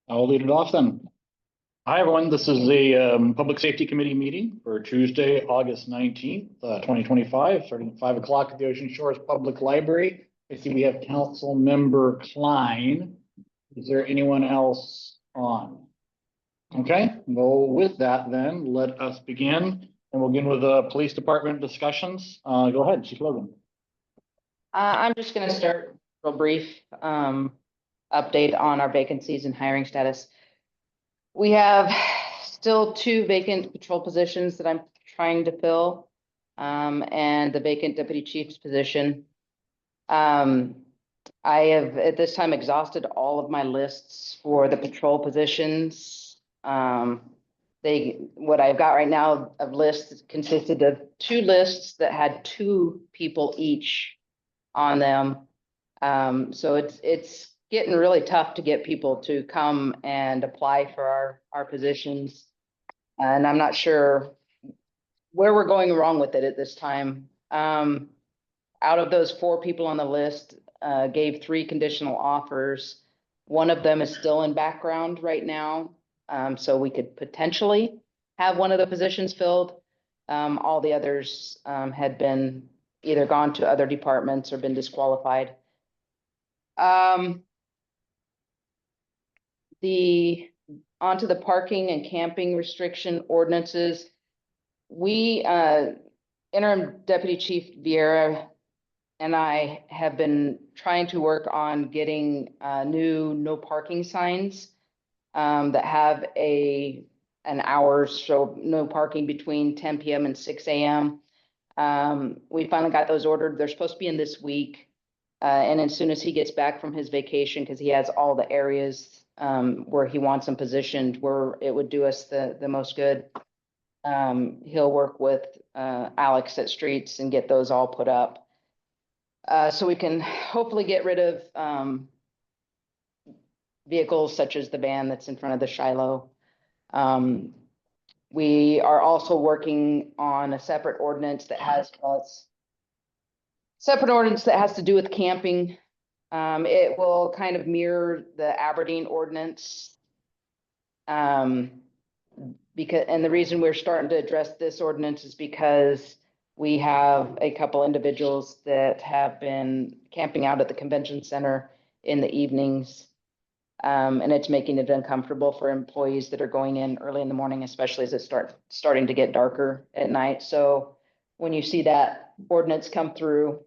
I'll lead it off then. Hi, everyone. This is the Public Safety Committee meeting for Tuesday, August 19th, 2025, starting at 5 o'clock at the Ocean Shores Public Library. I see we have Council Member Klein. Is there anyone else on? Okay, well, with that then, let us begin. And we'll begin with the police department discussions. Go ahead, Chief Logan. I'm just going to start real brief update on our vacancies and hiring status. We have still 2 vacant patrol positions that I'm trying to fill, and the vacant deputy chief's position. I have at this time exhausted all of my lists for the patrol positions. What I've got right now of lists consisted of 2 lists that had 2 people each on them. So it's getting really tough to get people to come and apply for our positions. And I'm not sure where we're going wrong with it at this time. Out of those 4 people on the list, gave 3 conditional offers. One of them is still in background right now. So we could potentially have one of the positions filled. All the others had been either gone to other departments or been disqualified. Onto the parking and camping restriction ordinances. We, Interim Deputy Chief Vieira and I have been trying to work on getting new no parking signs that have an hour, so no parking between 10 p.m. and 6 a.m. We finally got those ordered. They're supposed to be in this week. And as soon as he gets back from his vacation, because he has all the areas where he wants them positioned, where it would do us the most good, he'll work with Alex at Streets and get those all put up. So we can hopefully get rid of vehicles such as the van that's in front of the Shiloh. We are also working on a separate ordinance that has, separate ordinance that has to do with camping. It will kind of mirror the Aberdeen ordinance. And the reason we're starting to address this ordinance is because we have a couple individuals that have been camping out at the convention center in the evenings. And it's making it uncomfortable for employees that are going in early in the morning, especially as it's starting to get darker at night. So when you see that ordinance come through,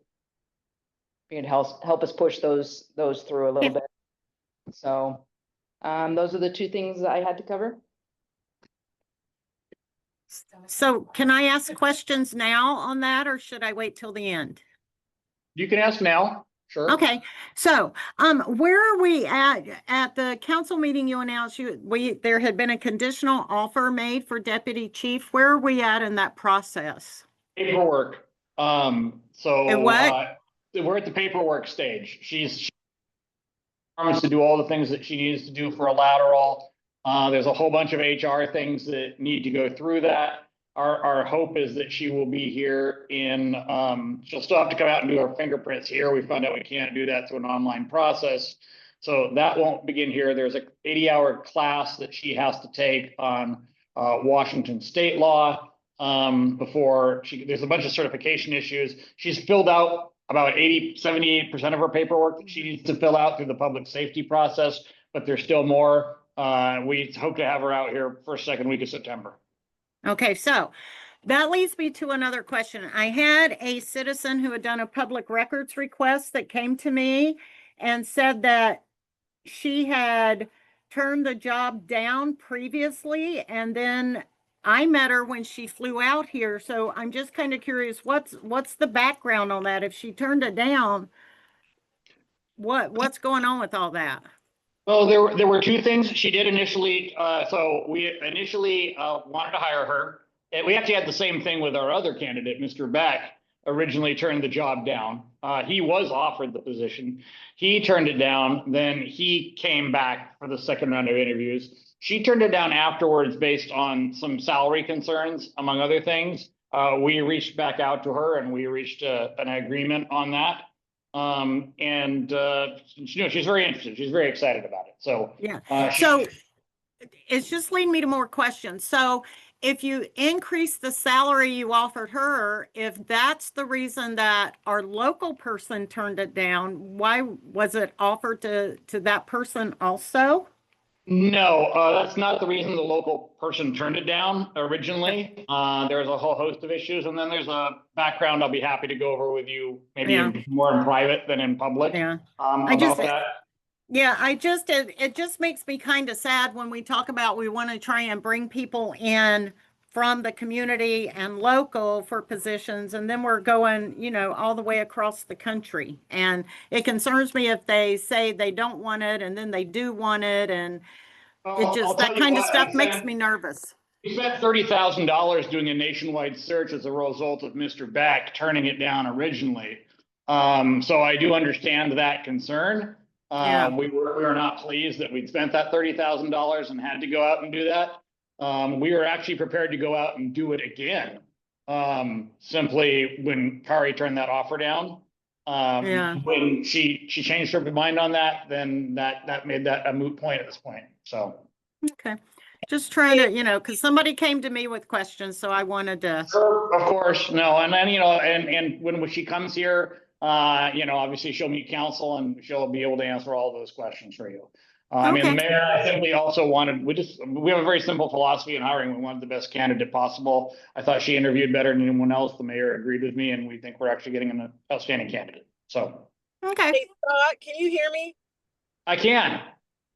you can help us push those through a little bit. So those are the 2 things that I had to cover. So can I ask questions now on that, or should I wait till the end? You can ask now. Sure. Okay, so where are we at the council meeting? You announced there had been a conditional offer made for deputy chief. Where are we at in that process? Paperwork. And what? We're at the paperwork stage. She promised to do all the things that she needs to do for a lateral. There's a whole bunch of HR things that need to go through that. Our hope is that she will be here she'll still have to come out and do her fingerprints here. We found out we can't do that through an online process. So that won't begin here. There's a 80-hour class that she has to take on Washington state law before there's a bunch of certification issues. She's filled out about 78% of her paperwork that she needs to fill out through the public safety process, but there's still more. We hope to have her out here first, second week of September. Okay, so that leads me to another question. I had a citizen who had done a public records request that came to me and said that she had turned the job down previously, and then I met her when she flew out here. So I'm just kind of curious, what's the background on that? If she turned it down, what's going on with all that? Well, there were 2 things she did initially. So we initially wanted to hire her. And we actually had the same thing with our other candidate, Mr. Beck, originally turned the job down. He was offered the position. He turned it down. Then he came back for the second round of interviews. She turned it down afterwards based on some salary concerns, among other things. We reached back out to her and we reached an agreement on that. She's very interested. She's very excited about it. So, Yeah. she- So it's just leading me to more questions. So if you increase the salary you offered her, if that's the reason that our local person turned it down, why was it offered to that person also? No, that's not the reason the local person turned it down originally. There's a whole host of issues, and then there's a background I'll be happy to go over with you, maybe Yeah. more in private than in public. Yeah. About that. Yeah, it just makes me kind of sad when we talk about we want to try and bring people in from the community and local for positions, and then we're going, all the way across the country. And it concerns me if they say they don't want it and then they do want it, and I'll that tell you kind of what, stuff makes me nervous. We spent $30,000 doing a nationwide search as a result of Mr. Beck turning it down originally. So I do understand that concern. Yeah. We were not pleased that we'd spent that $30,000 and had to go out and do that. We were actually prepared to go out and do it again. Simply when Kari turned that offer down. Yeah. When she changed her mind on that, then that made that a moot point at this point. So. Okay. Just trying to, because somebody came to me with questions, so I wanted to. Sure, of course, no, and then, and when she comes here, obviously she'll meet council and she'll be able to answer all of those questions for you. I mean, the Okay. mayor, I think we also wanted, we have a very simple philosophy in hiring. We wanted the best candidate possible. I thought she interviewed better than anyone else. The mayor agreed with me, and we think we're actually getting an outstanding candidate. So. Okay. Hey, Scott, can you hear me? I can.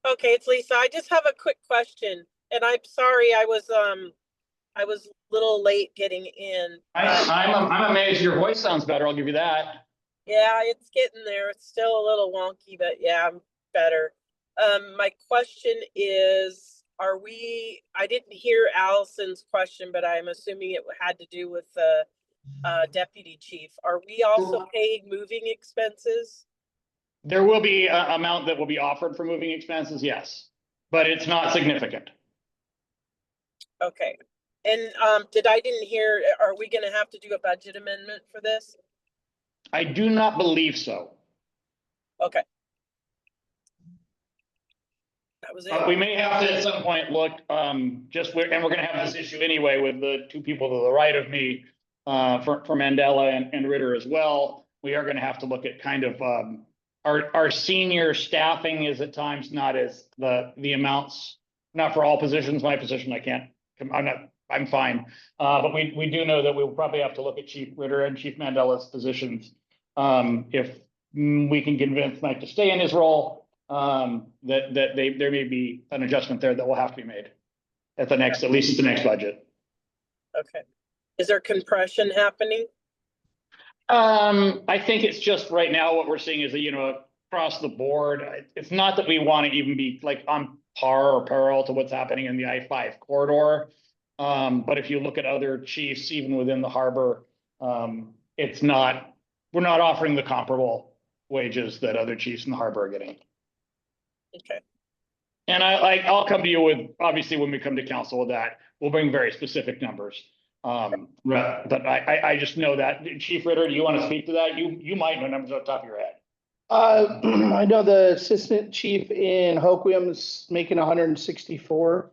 Okay, it's Lisa. I just have a quick question, and I'm sorry I was a little late getting in. I'm amazed your voice sounds better. I'll give you that. Yeah, it's getting there. It's still a little wonky, but yeah, I'm better. My question is, I didn't hear Allison's question, but I'm assuming it had to do with the deputy chief. Are we also paying moving expenses? There will be an amount that will be offered for moving expenses, yes, but it's not significant. Okay. And I didn't hear, are we gonna have to do a budget amendment for this? I do not believe so. Okay. That was it. We may have to at some point look, and we're gonna have this issue anyway with the two people to the right of me, for Mandela and Ritter as well. We are gonna have to look at kind of, our senior staffing is at times not as the amounts, not for all positions. My position, I'm fine. But we do know that we will probably have to look at Chief Ritter and Chief Mandela's positions. If we can convince Mike to stay in his role, there may be an adjustment there that will have to be made at least at the next budget. Okay. Is there compression happening? I think it's just right now what we're seeing is that, across the board, it's not that we want to even be like on par or parallel to what's happening in the I-5 corridor. But if you look at other chiefs, even within the harbor, we're not offering the comparable wages that other chiefs in the harbor are getting. Okay. And I'll come to you with, obviously, when we come to council with that, we'll bring very specific numbers. But I just know that. Chief Ritter, do you want to speak to that? You might know numbers off the top of your head. I know the assistant chief in Hoquiam's making 164.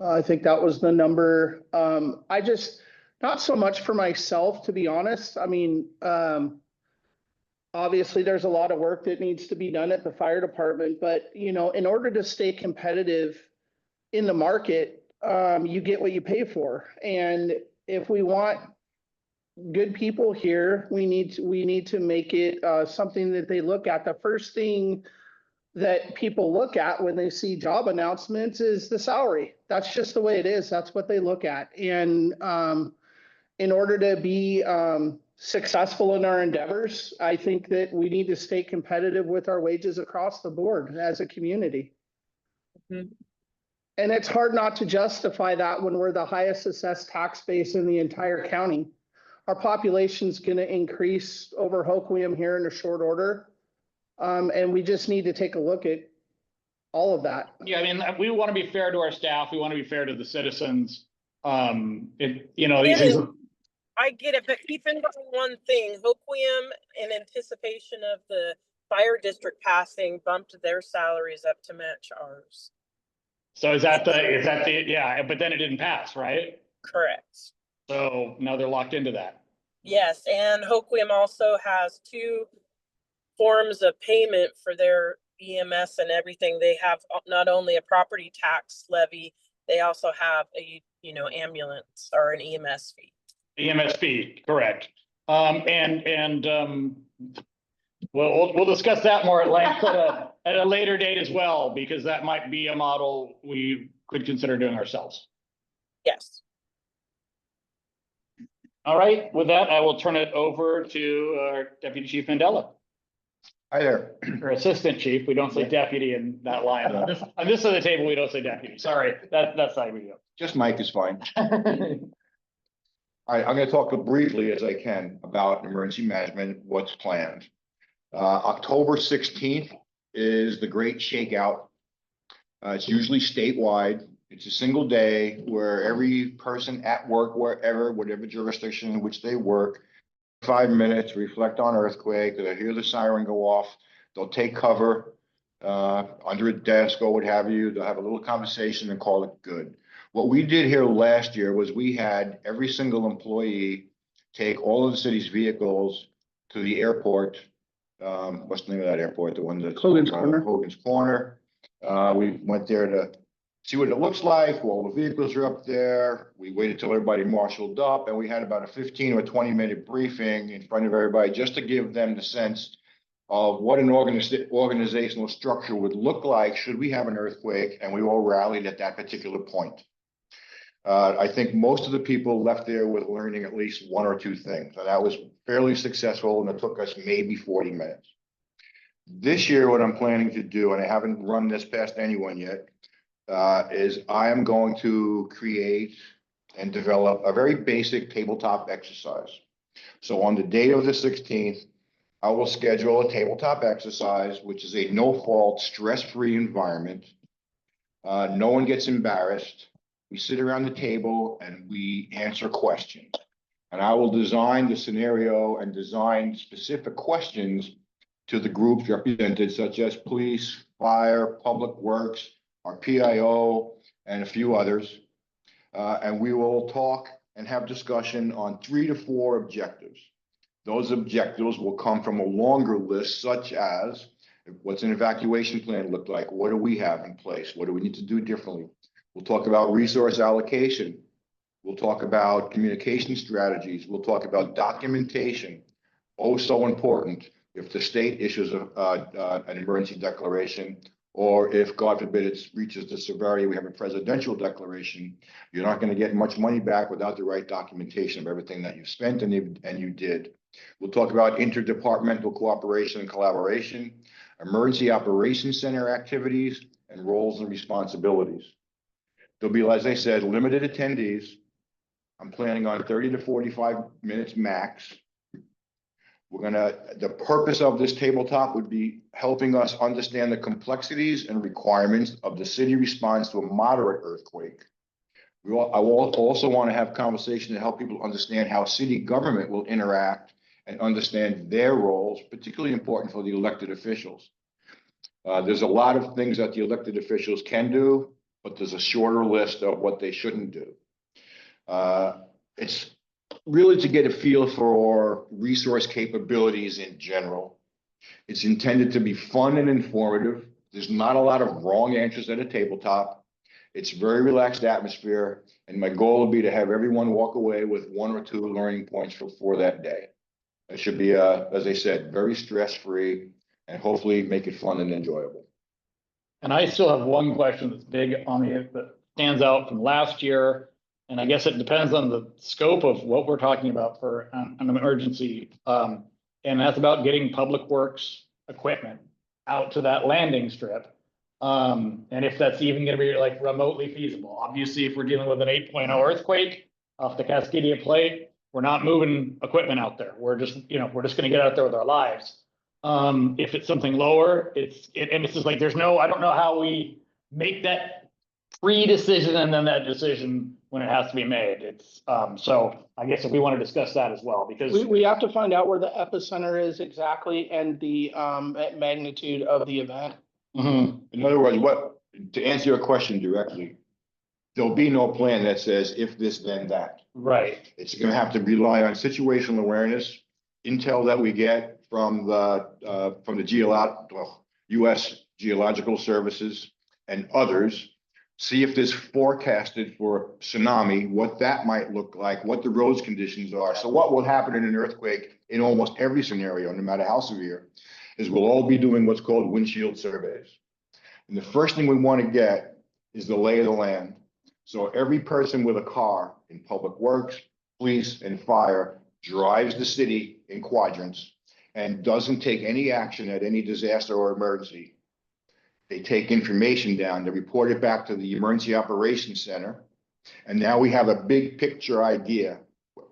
I think that was the number. Not so much for myself, to be honest. I mean, obviously there's a lot of work that needs to be done at the fire department, but in order to stay competitive in the market, you get what you pay for. And if we want good people here, we need to make it something that they look at. The first thing that people look at when they see job announcements is the salary. That's just the way it is. That's what they look at. And in order to be successful in our endeavors, I think that we need to stay competitive with our wages across the board as a community. Mhm. And it's hard not to justify that when we're the highest assessed tax base in the entire county. Our population's going to increase over Hoquiam here in a short order. And we just need to take a look at all of that. Yeah, I mean, we want to be fair to our staff. We want to be fair to the citizens. These things. I get it, but keep in mind one thing, Hoquiam, in anticipation of the fire district passing, bumped their salaries up to match ours. So is that yeah, but then it didn't pass, right? Correct. So now they're locked into that. Yes, and Hoquiam also has two forms of payment for their EMS and everything. They have not only a property tax levy, they also have a, ambulance or an EMS fee. EMSP, correct. We'll discuss that more at length at a later date as well, because that might be a model we could consider doing ourselves. Yes. All right, with that, I will turn it over to our Deputy Chief Mandela, Hi there. or Assistant Chief. We don't say deputy in that line. On this side of the table, we don't say deputy. Sorry, that's how we Just Mike is fine. do. All right, I'm going to talk briefly as I can about emergency management, what's planned. October 16th is the great shakeout. It's usually statewide. It's a single day where every person at work, wherever, whatever jurisdiction in which they work, 5 minutes, reflect on earthquake. They'll hear the siren go off. They'll take cover under a desk or what have you. They'll have a little conversation and call it good. What we did here last year was we had every single employee take all of the city's vehicles to the airport. What's the name of that airport? The one that's Hogan's Corner. Hogan's Corner. We went there to see what it looks like. All the vehicles are up there. We waited till everybody marshaled up, and we had about a 15 or 20-minute briefing in front of everybody just to give them the sense of what an organizational structure would look like should we have an earthquake, and we all rallied at that particular point. I think most of the people left there with learning at least one or two things, and that was fairly successful, and it took us maybe 40 minutes. This year, what I'm planning to do, and I haven't run this past anyone yet, is I am going to create and develop a very basic tabletop exercise. So on the day of the 16th, I will schedule a tabletop exercise, which is a no-fault, stress-free environment. No one gets embarrassed. We sit around the table and we answer questions. And I will design the scenario and design specific questions to the groups represented, such as police, fire, public works, our PIO, and a few others. And we will talk and have discussion on 3 to 4 objectives. Those objectives will come from a longer list, such as what's an evacuation plan look like? What do we have in place? What do we need to do differently? We'll talk about resource allocation. We'll talk about communication strategies. We'll talk about documentation. Oh, so important. If the state issues an emergency declaration, or if, God forbid, it reaches the severity, we have a presidential declaration, you're not going to get much money back without the right documentation of everything that you've spent and you did. We'll talk about interdepartmental cooperation and collaboration, emergency operations center activities, and roles and responsibilities. There'll be, as I said, limited attendees. I'm planning on 30 to 45 minutes max. The purpose of this tabletop would be helping us understand the complexities and requirements of the city response to a moderate earthquake. I will also want to have conversation to help people understand how city government will interact and understand their roles, particularly important for the elected officials. There's a lot of things that the elected officials can do, but there's a shorter list of what they shouldn't do. It's really to get a feel for resource capabilities in general. It's intended to be fun and informative. There's not a lot of wrong answers at a tabletop. It's a very relaxed atmosphere, and my goal would be to have everyone walk away with 1 or 2 learning points for that day. It should be, as I said, very stress-free, and hopefully make it fun and enjoyable. And I still have one question that's big on me that stands out from last year. And I guess it depends on the scope of what we're talking about for an emergency. And that's about getting public works equipment out to that landing strip. And if that's even gonna be like remotely feasible. Obviously, if we're dealing with an 8.0 earthquake off the Cascadia Plate, we're not moving equipment out there. We're just gonna get out there with our lives. If it's something lower, and it's just like, I don't know how we make that pre-decision and then that decision when it has to be made. It's, so I guess if we want to discuss that as well, because. We have to find out where the epicenter is exactly and the, magnitude of the event. Mhm. In other words, to answer your question directly, there'll be no plan that says if this, then that. Right, It's gonna have to rely on situational awareness, intel that we get from the US Geological Services and others. See if there's forecasted for tsunami, what that might look like, what the roads conditions are. So what will happen in an earthquake in almost every scenario, no matter how severe, is we'll all be doing what's called windshield surveys. And the first thing we want to get is the lay of the land. So every person with a car in public works, police, and fire drives the city in quadrants and doesn't take any action at any disaster or emergency. They take information down, they report it back to the Emergency Operations Center. And now we have a big picture idea.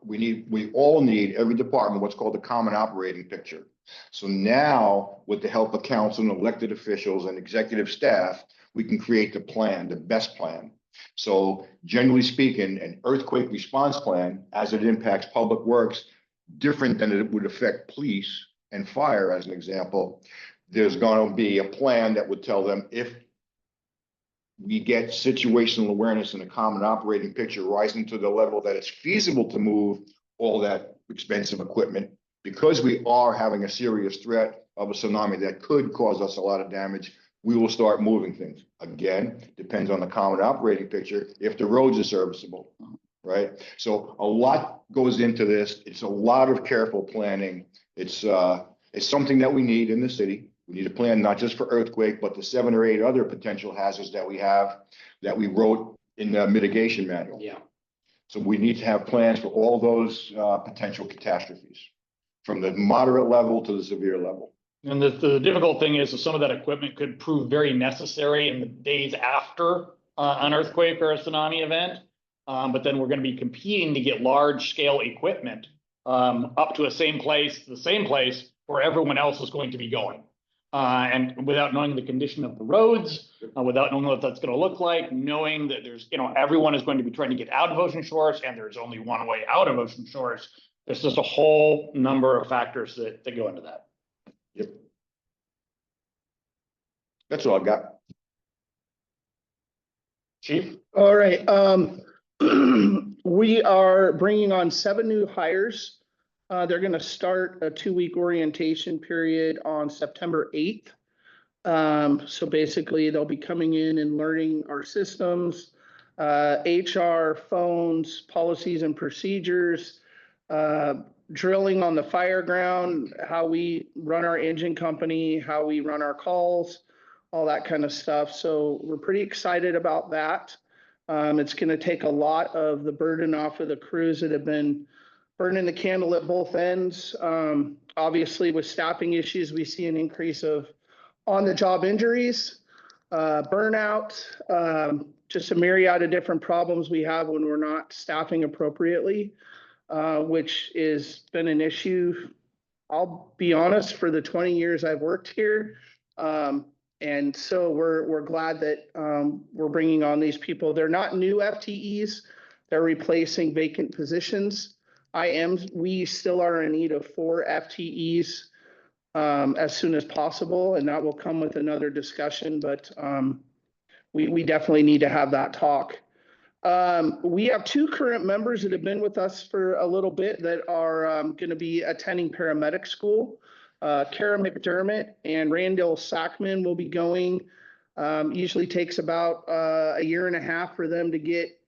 We all need, every department, what's called the common operating picture. So now, with the help of council and elected officials and executive staff, we can create the plan, the best plan. So generally speaking, an earthquake response plan, as it impacts public works, different than it would affect police and fire, as an example. There's going to be a plan that would tell them if we get situational awareness and a common operating picture rising to the level that it's feasible to move all that expensive equipment, because we are having a serious threat of a tsunami that could cause us a lot of damage, we will start moving things. Again, depends on the common operating picture, if the roads are serviceable, right? So a lot goes into this. It's a lot of careful planning. It's something that we need in the city. We need a plan not just for earthquake, but the 7 or 8 other potential hazards that we have that we wrote in the mitigation manual. yeah. So we need to have plans for all those potential catastrophes, from the moderate level to the severe level. And the difficult thing is that some of that equipment could prove very necessary in the days after an earthquake or a tsunami event. But then we're going to be competing to get large scale equipment up to the same place where everyone else is going to be going. And without knowing the condition of the roads, without knowing what that's going to look like, knowing that there's, everyone is going to be trying to get out of Ocean Shores and there's only one way out of Ocean Shores. There's just a whole number of factors that go into that. Yep. That's all I got. Chief? All right, we are bringing on 7 new hires. They're gonna start a 2-week orientation period on September 8th. So basically they'll be coming in and learning our systems, HR, phones, policies and procedures, drilling on the fire ground, how we run our engine company, how we run our calls, all that kind of stuff. So we're pretty excited about that. It's going to take a lot of the burden off of the crews that have been burning the candle at both ends. Obviously, with staffing issues, we see an increase of on-the-job injuries, burnout, just a myriad of different problems we have when we're not staffing appropriately, which has been an issue, I'll be honest, for the 20 years I've worked here. And so we're glad that we're bringing on these people. They're not new FTEs. They're replacing vacant positions. We still are in need of 4 FTEs as soon as possible, and that will come with another discussion, but we definitely need to have that talk. We have 2 current members that have been with us for a little bit that are going to be attending paramedic school. Kara McDermott and Randall Sackman will be going. Usually takes about a year and a half for them to get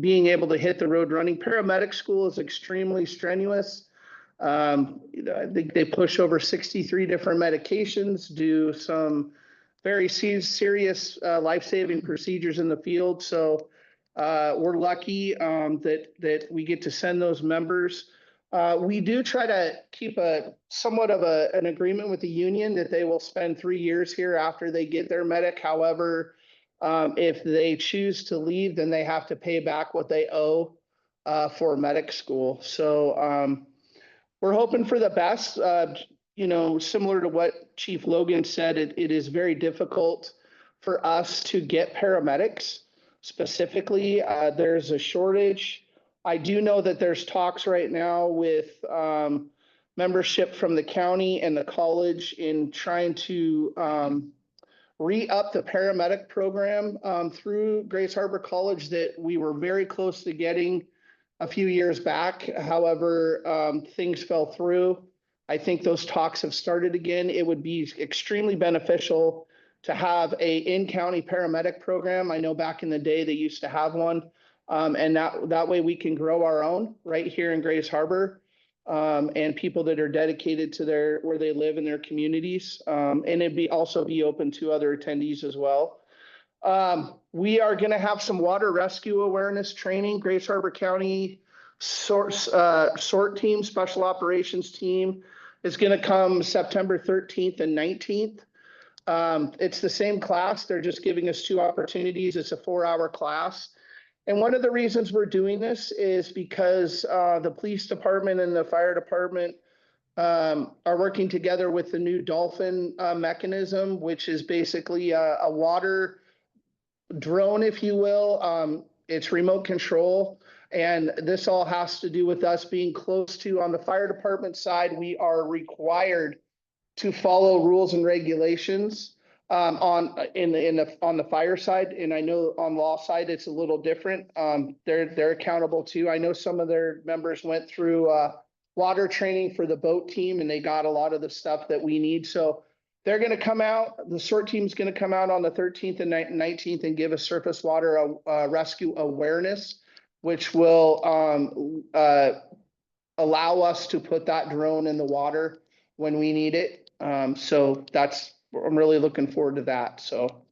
being able to hit the road running. Paramedic school is extremely strenuous. I think they push over 63 different medications, do some very serious life-saving procedures in the field. So we're lucky that we get to send those members. We do try to keep somewhat of an agreement with the union that they will spend 3 years here after they get their medic. However, if they choose to leave, then they have to pay back what they owe for medic school. So we're hoping for the best. Similar to what Chief Logan said, it is very difficult for us to get paramedics. specifically. There's a shortage. I do know that there's talks right now with membership from the county and the college in trying to re-up the paramedic program through Grace Harbor College that we were very close to getting a few years back. However, things fell through. I think those talks have started again. It would be extremely beneficial to have a in-county paramedic program. I know back in the day, they used to have one. And that way we can grow our own right here in Grace Harbor. And people that are dedicated to where they live in their communities. And it'd also be open to other attendees as well. We are gonna have some water rescue awareness training. Grace Harbor County SORT team, Special Operations Team, is gonna come September 13th and 19th. It's the same class. They're just giving us 2 opportunities. It's a 4-hour class. And one of the reasons we're doing this is because the police department and the fire department are working together with the new Dolphin mechanism, which is basically a water drone, if you will. It's remote control. And this all has to do with us being close to, on the fire department side, we are required to follow rules and regulations on the fire side. And I know on law side, it's a little different. They're accountable too. I know some of their members went through water training for the boat team and they got a lot of the stuff that we need. So they're going to come out, the SORT team's going to come out on the 13th and 19th and give us surface water rescue awareness, which will allow us to put that drone in the water when we need it. So I'm really looking forward to that. So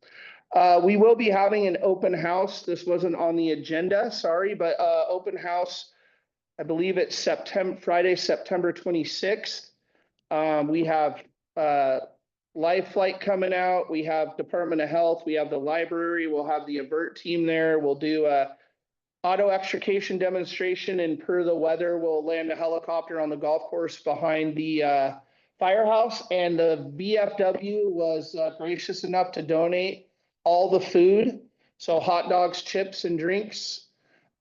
we will be having an open house. This wasn't on the agenda, sorry, but open house, I believe it's Friday, September 26th. We have Life Flight coming out. We have Department of Health. We have the library. We'll have the AVERT team there. We'll do a auto extrication demonstration, and per the weather, we'll land a helicopter on the golf course behind the firehouse. And the VFW was gracious enough to donate all the food. So hot dogs, chips, and drinks.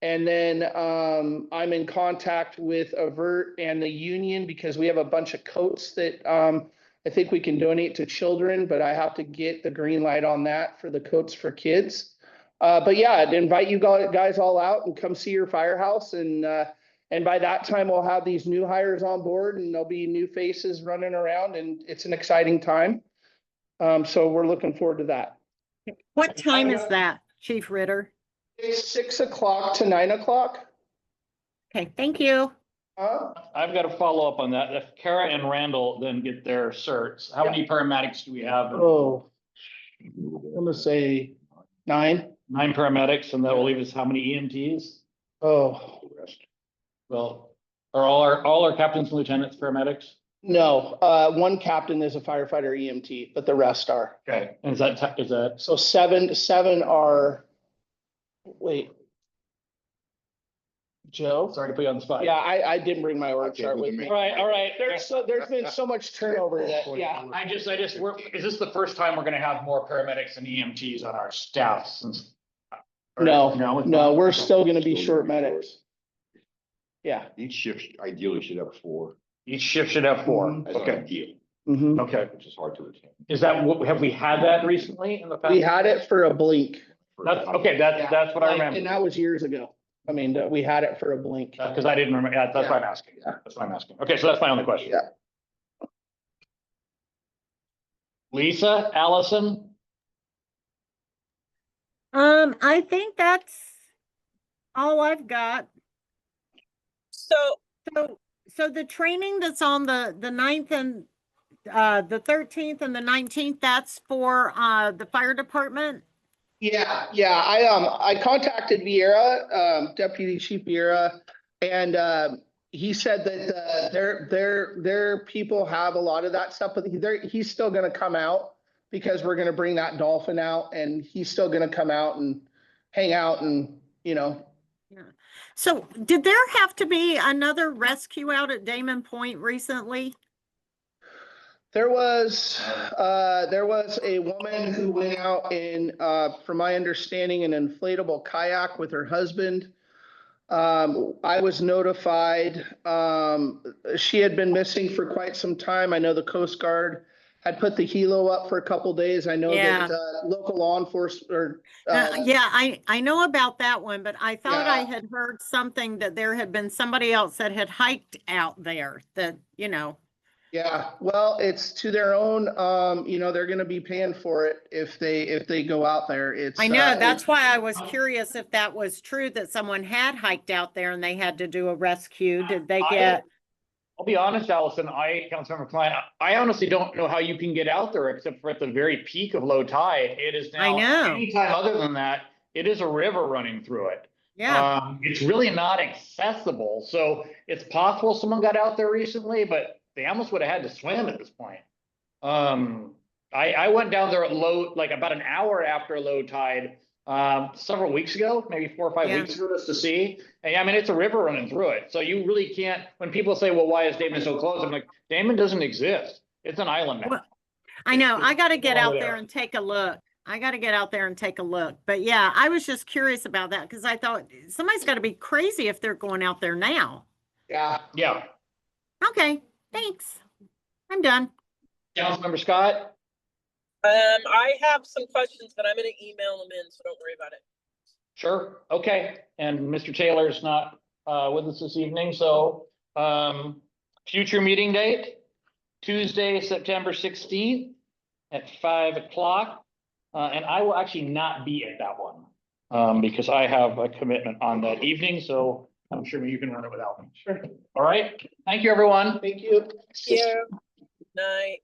And then I'm in contact with AVERT and the union because we have a bunch of coats that I think we can donate to children, but I have to get the green light on that for the coats for kids. But yeah, I'd invite you guys all out and come see your firehouse. And by that time, we'll have these new hires on board and there'll be new faces running around and it's an exciting time. So we're looking forward to that. What time is that, Chief Ritter? It's 6 o'clock to 9 o'clock. Okay, thank you. I've got to follow up on that. If Kara and Randall then get their certs, how many paramedics do we have? Oh, I'm gonna say 9. 9 paramedics, and that will leave us how many EMTs? Oh, Well, are all our captains and lieutenants paramedics? no, one captain is a firefighter EMT, but the rest are. Okay. And is that, So seven are, wait. Joe? sorry to put you on the spot. Yeah, I didn't bring my org chart with me. All right. There's been so much turnover that, yeah. is this the first time we're gonna have more paramedics and EMTs on our staff since? No, we're still gonna be short medics. Yeah. Each shift ideally should have 4. Each shift should have 4. As an Okay, ideal, Mhm. okay. which is hard to attain. Is that, have we had that recently in the past? We had it for a blink. That's, okay, that's what I And remember. that was years ago. I mean, we had it for a blink. Because I didn't remember, yeah, that's why I'm asking. Yeah. That's why I'm asking. Okay, so that's my only question. Yeah. Lisa, Allison? I think that's all I've got. So So the training that's on the 9th and the 13th and the 19th, that's for the fire department? Yeah, I contacted Vieira, Deputy Chief Vieira, and he said that their people have a lot of that stuff, but he's still gonna come out because we're gonna bring that Dolphin out and he's still gonna come out and hang out and, you know. Yeah. So did there have to be another rescue out at Damon Point recently? There was a woman who went out in, from my understanding, an inflatable kayak with her husband. I was notified, she had been missing for quite some time. I know the Coast Guard had put the helo up for a couple days. I know Yeah. that, local law enforcement or, Yeah, I know about that one, but I thought I Yeah. had heard something that there had been somebody else that had hiked out there that, you know. yeah, well, it's to their own, they're gonna be paying for it if they go out there. It's. I know, that's why I was curious if that was true, that someone had hiked out there and they had to do a rescue. Did they get? I'll be honest, Allison, Councilmember Klein, I honestly don't know how you can get out there except for at the very peak of low tide. It is I now, know. anytime other than that, it is a river running through it. Yeah, It's really not accessible, so it's possible someone got out there recently, but they almost would have had to swim at this point. I went down there at low, like about an hour after low tide, several weeks ago, maybe 4 or 5 Yeah. weeks ago, just to see. And I mean, it's a river running through it, so you really can't, when people say, well, why is Damon so close? I'm like, Damon doesn't exist. It's an island now. Well, I know, I gotta get all out there. there and take a look. I gotta get out there and take a look. But yeah, I was just curious about that because I thought somebody's gotta be crazy if they're going out there now. Yeah. Yeah. Okay, thanks. I'm done. Councilmember Scott? I have some questions, but I'm gonna email them in, so don't worry about it. Sure, okay, and Mr. Taylor's not with us this evening, so future meeting date, Tuesday, September 16th at 5 o'clock. And I will actually not be at that one because I have a commitment on that evening, so I'm sure you can run it without me. Sure. All right, thank you, everyone. Thank you. Yeah. Night.